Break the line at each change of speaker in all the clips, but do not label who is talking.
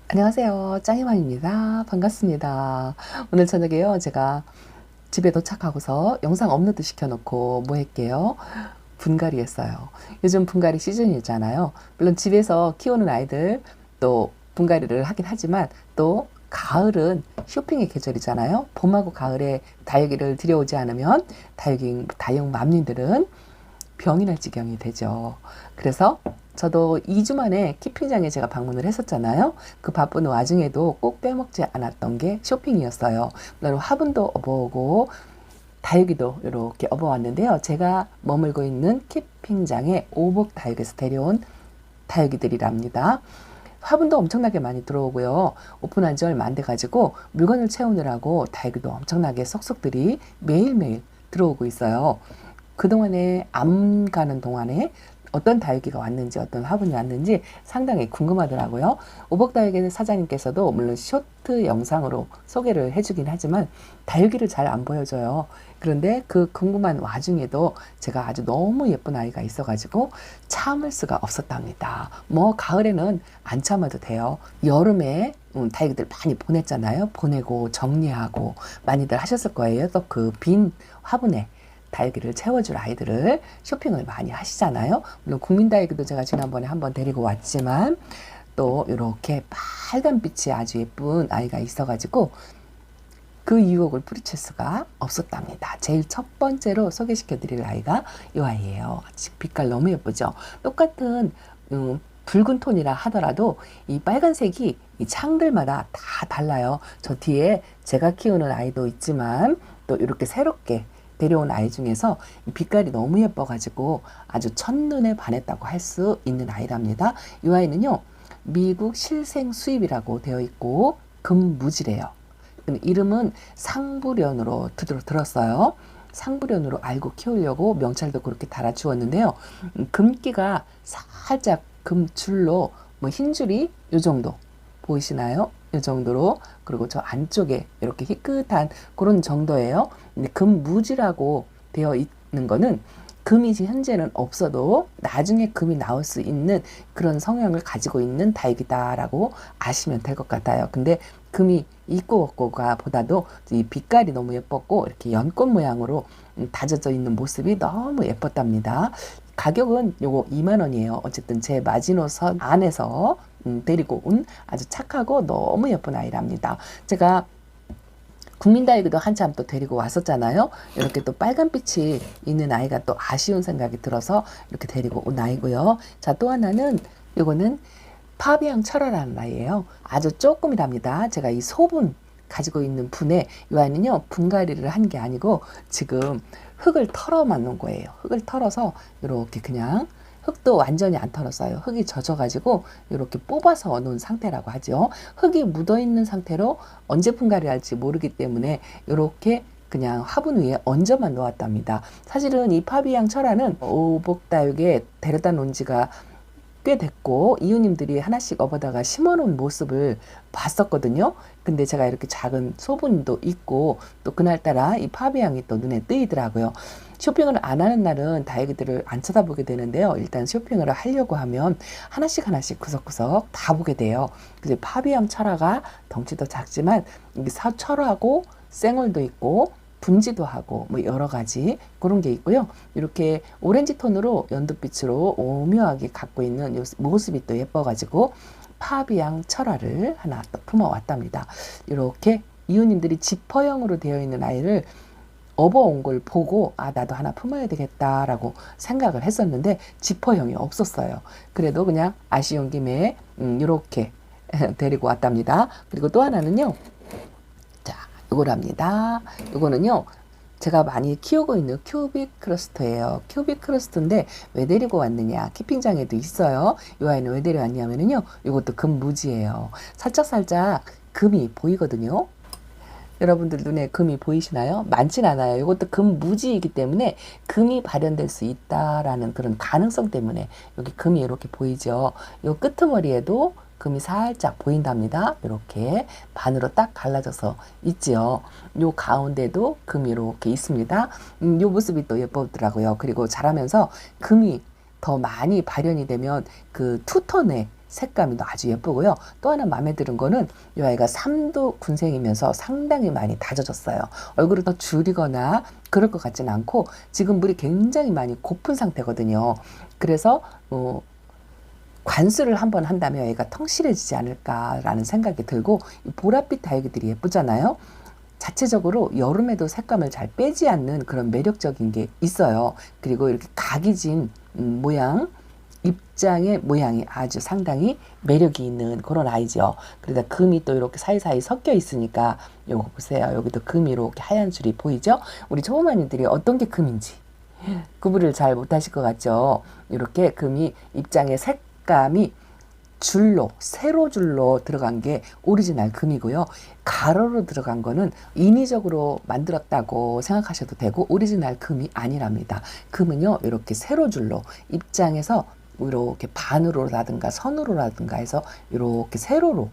안녕하세요. 짱이맘입니다. 반갑습니다. 오늘 저녁에요. 제가 집에 도착하고서 영상 업로드 시켜놓고 뭐 할게요? 분갈이 했어요. 요즘 분갈이 시즌이잖아요. 물론 집에서 키우는 아이들 또 분갈이를 하긴 하지만 또 가을은 쇼핑의 계절이잖아요. 봄하고 가을에 다육이를 들여오지 않으면 다육 맘님들은 병이 날 지경이 되죠. 그래서 저도 2주 만에 키핑장에 제가 방문을 했었잖아요. 그 바쁜 와중에도 꼭 빼먹지 않았던 게 쇼핑이었어요. 물론 화분도 업어오고 다육이도 이렇게 업어왔는데요. 제가 머물고 있는 키핑장에 오복 다육에서 데려온 다육이들이랍니다. 화분도 엄청나게 많이 들어오고요. 오픈한 지 얼마 안 돼가지고 물건을 채우느라고 다육이도 엄청나게 쏙쏙들이 매일매일 들어오고 있어요. 그동안에 안 가는 동안에 어떤 다육이가 왔는지 어떤 화분이 왔는지 상당히 궁금하더라고요. 오복다육의 사장님께서도 물론 쇼트 영상으로 소개를 해주긴 하지만 다육이를 잘 안 보여줘요. 그런데 그 궁금한 와중에도 제가 아주 너무 예쁜 아이가 있어가지고 참을 수가 없었답니다. 뭐 가을에는 안 참아도 돼요. 여름에 다육이들 많이 보냈잖아요. 보내고 정리하고 많이들 하셨을 거예요. 또 그 빈 화분에 다육이를 채워줄 아이들을 쇼핑을 많이 하시잖아요. 물론 국민다육이도 제가 지난번에 한번 데리고 왔지만 또 이렇게 빨간빛이 아주 예쁜 아이가 있어가지고 그 유혹을 뿌리칠 수가 없었답니다. 제일 첫 번째로 소개시켜 드릴 아이가 이 아이예요. 빛깔 너무 예쁘죠. 똑같은 붉은 톤이라 하더라도 이 빨간색이 이 창들마다 다 달라요. 저 뒤에 제가 키우는 아이도 있지만 또 이렇게 새롭게 데려온 아이 중에서 빛깔이 너무 예뻐가지고 아주 첫눈에 반했다고 할 수 있는 아이랍니다. 이 아이는요, 미국 실생 수입이라고 되어 있고 금무지래요. 이름은 상부련으로 들었어요. 상부련으로 알고 키우려고 명찰도 그렇게 달아주었는데요. 금기가 살짝 금줄로 뭐 흰줄이 요 정도 보이시나요? 이 정도로. 그리고 저 안쪽에 이렇게 희끗한 그런 정도예요. 근데 금무지라고 되어 있는 거는 금이 현재는 없어도 나중에 금이 나올 수 있는 그런 성향을 가지고 있는 다육이다라고 아시면 될 것 같아요. 근데 금이 있고 없고가 보다도 이 빛깔이 너무 예뻤고 이렇게 연꽃 모양으로 다져져 있는 모습이 너무 예뻤답니다. 가격은 요거 2만 원이에요. 어쨌든 제 마지노선 안에서 데리고 온 아주 착하고 너무 예쁜 아이랍니다. 제가 국민다육이도 한참 또 데리고 왔었잖아요. 이렇게 또 빨간빛이 있는 아이가 또 아쉬운 생각이 들어서 이렇게 데리고 온 아이고요. 자, 또 하나는 요거는 파비앙 철화라는 아이예요. 아주 조금이랍니다. 제가 이 소분 가지고 있는 분에 이 아이는요, 분갈이를 한 게 아니고 지금 흙을 털어만 놓은 거예요. 흙을 털어서 이렇게 그냥 흙도 완전히 안 털었어요. 흙이 젖어가지고 이렇게 뽑아서 놓은 상태라고 하죠. 흙이 묻어있는 상태로 언제 분갈이 할지 모르기 때문에 이렇게 그냥 화분 위에 얹어만 놓았답니다. 사실은 이 파비앙 철화는 오복다육에 데려다 놓은 지가 꽤 됐고 이웃님들이 하나씩 업어다가 심어놓은 모습을 봤었거든요. 근데 제가 이렇게 작은 소분도 있고 또 그날따라 이 파비앙이 또 눈에 띄더라고요. 쇼핑을 안 하는 날은 다육이들을 안 쳐다보게 되는데요. 일단 쇼핑을 하려고 하면 하나씩 하나씩 구석구석 다 보게 돼요. 그래서 파비앙 철화가 덩치도 작지만 이게 철화고 생얼도 있고 분지도 하고 뭐 여러 가지 그런 게 있고요. 이렇게 오렌지 톤으로 연두빛으로 오묘하게 갖고 있는 모습이 또 예뻐가지고 파비앙 철화를 하나 또 품어왔답니다. 이렇게 이웃님들이 지퍼형으로 되어 있는 아이를 업어온 걸 보고 아 나도 하나 품어야 되겠다라고 생각을 했었는데 지퍼형이 없었어요. 그래도 그냥 아쉬운 김에 이렇게 데리고 왔답니다. 그리고 또 하나는요. 요거랍니다. 요거는요. 제가 많이 키우고 있는 큐빅 크러스트예요. 큐빅 크러스트인데 왜 데리고 왔느냐? 키핑장에도 있어요. 이 아이는 왜 데려왔냐면요. 이것도 금무지예요. 살짝살짝 금이 보이거든요. 여러분들 눈에 금이 보이시나요? 많진 않아요. 이것도 금무지이기 때문에 금이 발현될 수 있다라는 그런 가능성 때문에 여기 금이 이렇게 보이죠. 이 끄트머리에도 금이 살짝 보인답니다. 이렇게 반으로 딱 갈라져서 있지요. 요 가운데도 금이 이렇게 있습니다. 요 모습이 또 예쁘더라고요. 그리고 자라면서 금이 더 많이 발현이 되면 그 투톤의 색감이 아주 예쁘고요. 또 하나 마음에 드는 거는 이 아이가 3두 군생이면서 상당히 많이 다져졌어요. 얼굴을 더 줄이거나 그럴 것 같진 않고 지금 물이 굉장히 많이 고픈 상태거든요. 그래서 관수를 한번 한다면 얘가 텅실해지지 않을까라는 생각이 들고, 이 보랏빛 다육이들이 예쁘잖아요. 자체적으로 여름에도 색감을 잘 빼지 않는 그런 매력적인 게 있어요. 그리고 이렇게 각이 진 모양, 입장의 모양이 아주 상당히 매력이 있는 그런 아이죠. 그러다 금이 또 이렇게 사이사이 섞여 있으니까 요거 보세요. 여기도 금이 이렇게 하얀 줄이 보이죠? 우리 초보마니들이 어떤 게 금인지 구분을 잘 못하실 것 같죠? 이렇게 금이 입장의 색감이 줄로, 세로 줄로 들어간 게 오리지널 금이고요. 가로로 들어간 거는 인위적으로 만들었다고 생각하셔도 되고 오리지널 금이 아니랍니다. 금은요, 이렇게 세로 줄로 입장에서 이렇게 반으로라든가 선으로라든가 해서 이렇게 세로로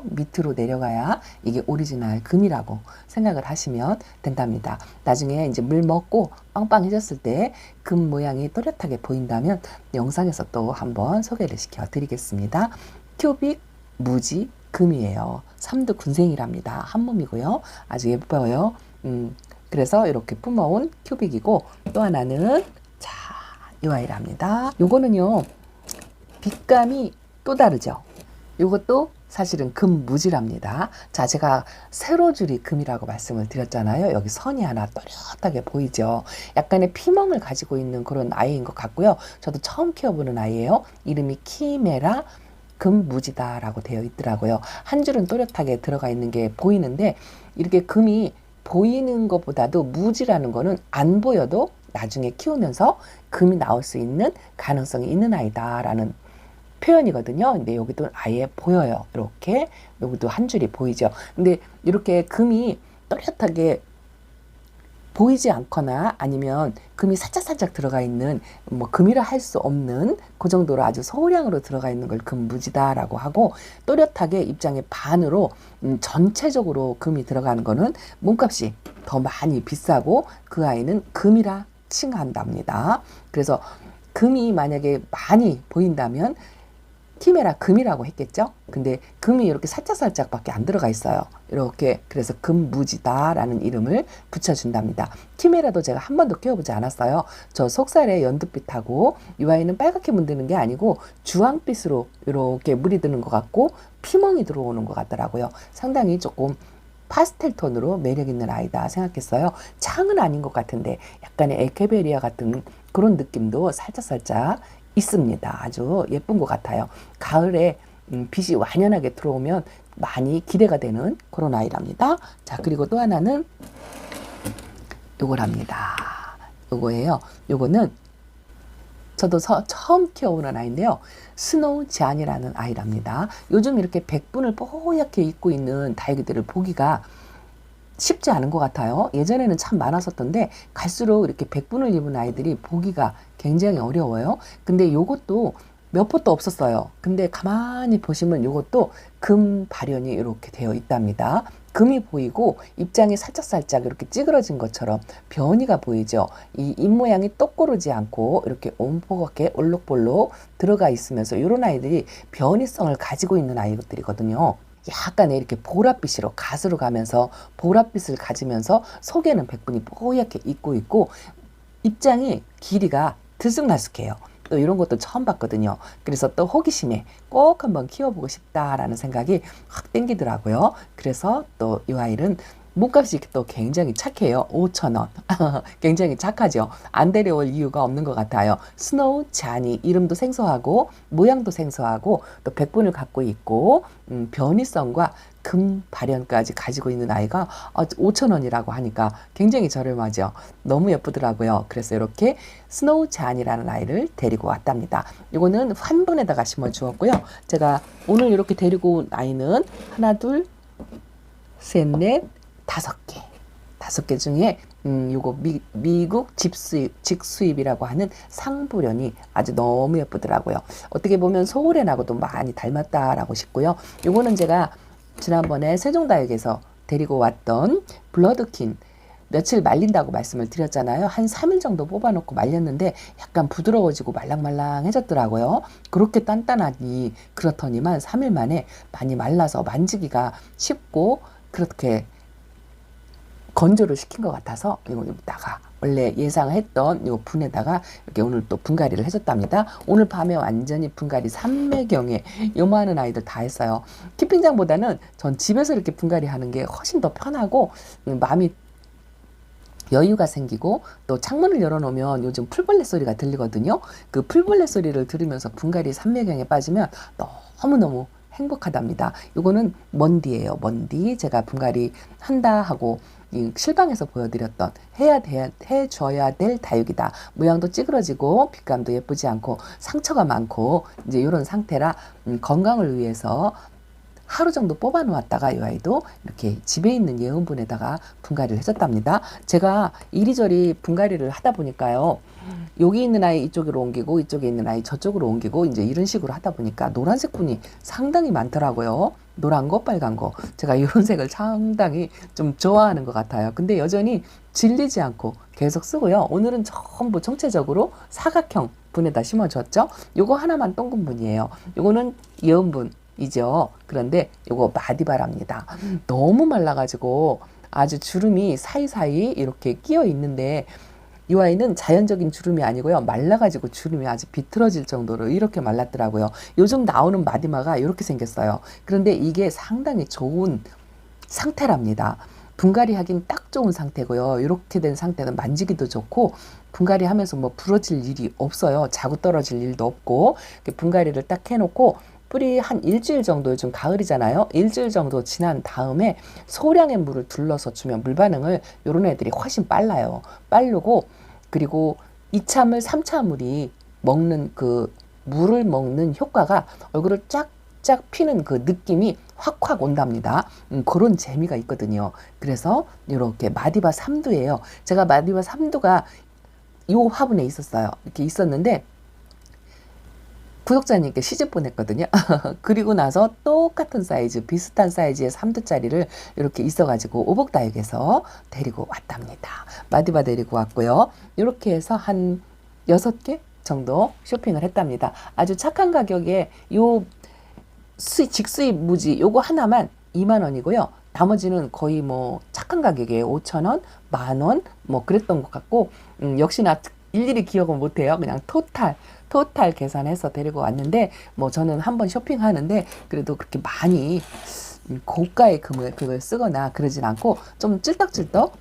밑으로 내려가야 이게 오리지널 금이라고 생각을 하시면 된답니다. 나중에 이제 물 먹고 빵빵해졌을 때 금 모양이 또렷하게 보인다면 영상에서 또 한번 소개를 시켜 드리겠습니다. 큐빅 무지 금이에요. 3두 군생이랍니다. 한 몸이고요. 아주 예뻐요. 그래서 이렇게 품어온 큐빅이고, 또 하나는 자, 이 아이랍니다. 요거는요, 빛감이 또 다르죠. 요것도 사실은 금무지랍니다. 자, 제가 세로줄이 금이라고 말씀을 드렸잖아요. 여기 선이 하나 또렷하게 보이죠. 약간의 피멍을 가지고 있는 그런 아이인 것 같고요. 저도 처음 키워보는 아이예요. 이름이 키메라 금무지다라고 되어 있더라고요. 한 줄은 또렷하게 들어가 있는 게 보이는데, 이렇게 금이 보이는 것보다도 무지라는 거는 안 보여도 나중에 키우면서 금이 나올 수 있는 가능성이 있는 아이다라는 표현이거든요. 근데 여기도 아예 보여요. 이렇게 여기도 한 줄이 보이죠. 근데 이렇게 금이 또렷하게 보이지 않거나 아니면 금이 살짝살짝 들어가 있는, 뭐 금이라 할 수 없는 그 정도로 아주 소량으로 들어가 있는 걸 금무지다라고 하고, 또렷하게 입장의 반으로 전체적으로 금이 들어가는 거는 몸값이 더 많이 비싸고 그 아이는 금이라 칭한답니다. 그래서 금이 만약에 많이 보인다면 키메라 금이라고 했겠죠? 근데 금이 이렇게 살짝살짝 밖에 안 들어가 있어요. 이렇게. 그래서 금무지다라는 이름을 붙여준답니다. 키메라도 제가 한 번도 키워보지 않았어요. 저 속살에 연두빛하고 이 아이는 빨갛게 문드는 게 아니고 주황빛으로 이렇게 물이 드는 것 같고 피멍이 들어오는 것 같더라고요. 상당히 조금 파스텔 톤으로 매력 있는 아이다 생각했어요. 창은 아닌 것 같은데 약간의 에케베리아 같은 그런 느낌도 살짝살짝 있습니다. 아주 예쁜 것 같아요. 가을에 빛이 완연하게 들어오면 많이 기대가 되는 그런 아이랍니다. 자, 그리고 또 하나는 요거랍니다. 요거예요. 요거는 저도 처음 키워보는 아이인데요. 스노우 제안이라는 아이랍니다. 요즘 이렇게 백분을 뽀얗게 입고 있는 다육이들을 보기가 쉽지 않은 것 같아요. 예전에는 참 많았었던데 갈수록 이렇게 백분을 입은 아이들이 보기가 굉장히 어려워요. 근데 요것도 몇 포도 없었어요. 근데 가만히 보시면 요것도 금 발현이 이렇게 되어 있답니다. 금이 보이고 입장이 살짝살짝 이렇게 찌그러진 것처럼 변이가 보이죠. 이 입모양이 똑고르지 않고 이렇게 온포갛게 올록볼록 들어가 있으면서 이런 아이들이 변이성을 가지고 있는 아이들이거든요. 약간의 이렇게 보랏빛으로 가스로 가면서 보랏빛을 가지면서 속에는 백분이 뽀얗게 있고 있고 입장이 길이가 들쑥날쑥해요. 또 이런 것도 처음 봤거든요. 그래서 또 호기심에 꼭 한번 키워보고 싶다라는 생각이 확 땡기더라고요. 그래서 또 이 아이는 몸값이 또 굉장히 착해요. 5,000원. 굉장히 착하죠. 안 데려올 이유가 없는 것 같아요. 스노우 자니, 이름도 생소하고 모양도 생소하고 또 백분을 갖고 있고 변이성과 금 발현까지 가지고 있는 아이가 5,000원이라고 하니까 굉장히 저렴하죠. 너무 예쁘더라고요. 그래서 이렇게 스노우 잔이라는 아이를 데리고 왔답니다. 이거는 환분에다가 심어 주었고요. 제가 오늘 이렇게 데리고 온 아이는 하나, 둘, 셋, 넷, 5개. 5개 중에 요거 미국 직수입이라고 하는 상부련이 아주 너무 예쁘더라고요. 어떻게 보면 소울앤하고도 많이 닮았다라고 싶고요. 요거는 제가 지난번에 세종다육에서 데리고 왔던 블러드킨 며칠 말린다고 말씀을 드렸잖아요. 한 3일 정도 뽑아놓고 말렸는데 약간 부드러워지고 말랑말랑해졌더라고요. 그렇게 단단하니 그렇더니만 3일 만에 많이 말라서 만지기가 쉽고 그렇게 건조를 시킨 것 같아서 이거다가 원래 예상했던 이 분에다가 이렇게 오늘 또 분갈이를 해줬답니다. 오늘 밤에 완전히 분갈이 3매경에 요만한 아이들 다 했어요. 키핑장보다는 전 집에서 이렇게 분갈이 하는 게 훨씬 더 편하고 마음이 여유가 생기고 또 창문을 열어놓으면 요즘 풀벌레 소리가 들리거든요. 그 풀벌레 소리를 들으면서 분갈이 3매경에 빠지면 너무너무 행복하답니다. 이거는 먼디예요. 먼디. 제가 분갈이 한다 하고 실방에서 보여드렸던 해줘야 될 다육이다. 모양도 찌그러지고 빛감도 예쁘지 않고 상처가 많고 이제 이런 상태라 건강을 위해서 하루 정도 뽑아 놓았다가 이 아이도 이렇게 집에 있는 예은분에다가 분갈이를 해줬답니다. 제가 이리저리 분갈이를 하다 보니까요. 여기 있는 아이 이쪽으로 옮기고 이쪽에 있는 아이 저쪽으로 옮기고 이제 이런 식으로 하다 보니까 노란색 분이 상당히 많더라고요. 노란 거, 빨간 거. 제가 이런 색을 상당히 좀 좋아하는 것 같아요. 근데 여전히 질리지 않고 계속 쓰고요. 오늘은 전부 전체적으로 사각형 분에다 심어줬죠. 요거 하나만 동근 분이에요. 요거는 예은분. 이죠. 그런데 요거 마디바랍니다. 너무 말라가지고 아주 주름이 사이사이 이렇게 끼어 있는데 이 아이는 자연적인 주름이 아니고요. 말라가지고 주름이 아주 비틀어질 정도로 이렇게 말랐더라고요. 요즘 나오는 마디마가 이렇게 생겼어요. 그런데 이게 상당히 좋은 상태랍니다. 분갈이 하긴 딱 좋은 상태고요. 이렇게 된 상태는 만지기도 좋고 분갈이 하면서 뭐 부러질 일이 없어요. 자구 떨어질 일도 없고 분갈이를 딱 해놓고 뿌리 한 일주일 정도, 요즘 가을이잖아요. 일주일 정도 지난 다음에 소량의 물을 둘러서 주면 물 반응을 요런 애들이 훨씬 빨라요. 빠르고 그리고 2차물, 3차물이 먹는 그 물을 먹는 효과가 얼굴을 쫙쫙 피는 그 느낌이 확확 온답니다. 그런 재미가 있거든요. 그래서 이렇게 마디바 3두예요. 제가 마디바 3두가 요 화분에 있었어요. 이렇게 있었는데 구독자님께 시집 보냈거든요. 그리고 나서 똑같은 사이즈, 비슷한 사이즈의 3두짜리를 이렇게 있어가지고 오복다육에서 데리고 왔답니다. 마디바 데리고 왔고요. 이렇게 해서 한 6개 정도 쇼핑을 했답니다. 아주 착한 가격에 요 직수입 무지 요거 하나만 2만 원이고요. 나머지는 거의 뭐 착한 가격에 5,000원, 10,000원 뭐 그랬던 것 같고 역시나 일일이 기억은 못해요. 그냥 토탈 계산해서 데리고 왔는데 뭐 저는 한번 쇼핑하는데 그래도 그렇게 많이 고가의 그걸 쓰거나 그러진 않고 좀 찔떡찔떡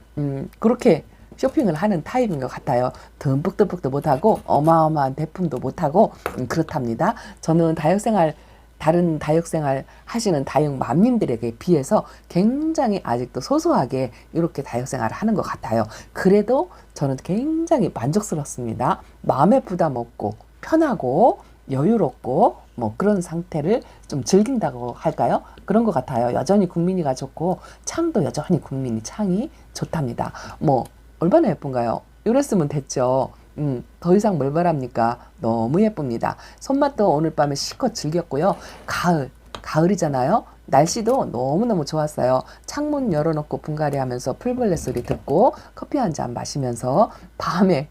그렇게 쇼핑을 하는 타입인 것 같아요. 듬뿍듬뿍도 못하고 어마어마한 대품도 못하고 그렇답니다. 저는 다른 다육생활 하시는 다육맘님들에게 비해서 굉장히 아직도 소소하게 이렇게 다육생활을 하는 것 같아요. 그래도 저는 굉장히 만족스럽습니다. 마음에 부담 없고 편하고 여유롭고 뭐 그런 상태를 좀 즐긴다고 할까요? 그런 것 같아요. 여전히 국민이가 좋고 창도 여전히 국민이 창이 좋답니다. 뭐 얼마나 예쁜가요? 이랬으면 됐죠. 더 이상 뭘 바랍니까? 너무 예쁩니다. 손맛도 오늘 밤에 실컷 즐겼고요. 가을이잖아요. 날씨도 너무너무 좋았어요. 창문 열어놓고 분갈이 하면서 풀벌레 소리 듣고 커피 한 잔 마시면서 밤에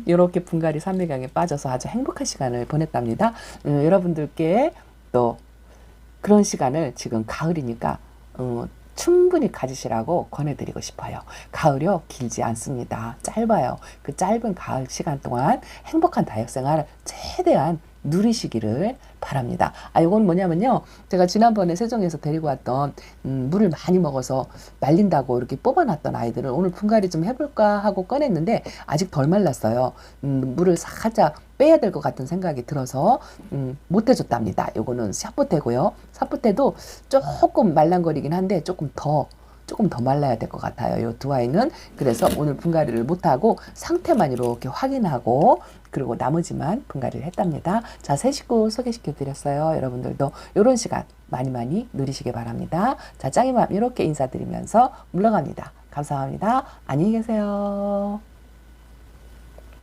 이렇게 분갈이 삼매경에 빠져서 아주 행복한 시간을 보냈답니다. 여러분들께 또 그런 시간을 지금 가을이니까 충분히 가지시라고 권해드리고 싶어요. 가을이요 길지 않습니다. 짧아요. 그 짧은 가을 시간 동안 행복한 다육생활 최대한 누리시기를 바랍니다. 이건 뭐냐면요. 제가 지난번에 세종에서 데리고 왔던 물을 많이 먹어서 말린다고 이렇게 뽑아놨던 아이들을 오늘 분갈이 좀 해볼까 하고 꺼냈는데 아직 덜 말랐어요. 물을 살짝 빼야 될 것 같은 생각이 들어서 못 해줬답니다. 요거는 샤프테고요. 샤프테도 조금 말랑거리긴 한데 조금 더 말라야 될 것 같아요. 요 두 아이는. 그래서 오늘 분갈이를 못하고 상태만 이렇게 확인하고 그리고 나머지만 분갈이를 했답니다. 자, 새 식구 소개시켜 드렸어요. 여러분들도 이런 시간 많이 누리시기 바랍니다. 자, 짱이맘 이렇게 인사드리면서 물러갑니다. 감사합니다. 안녕히 계세요.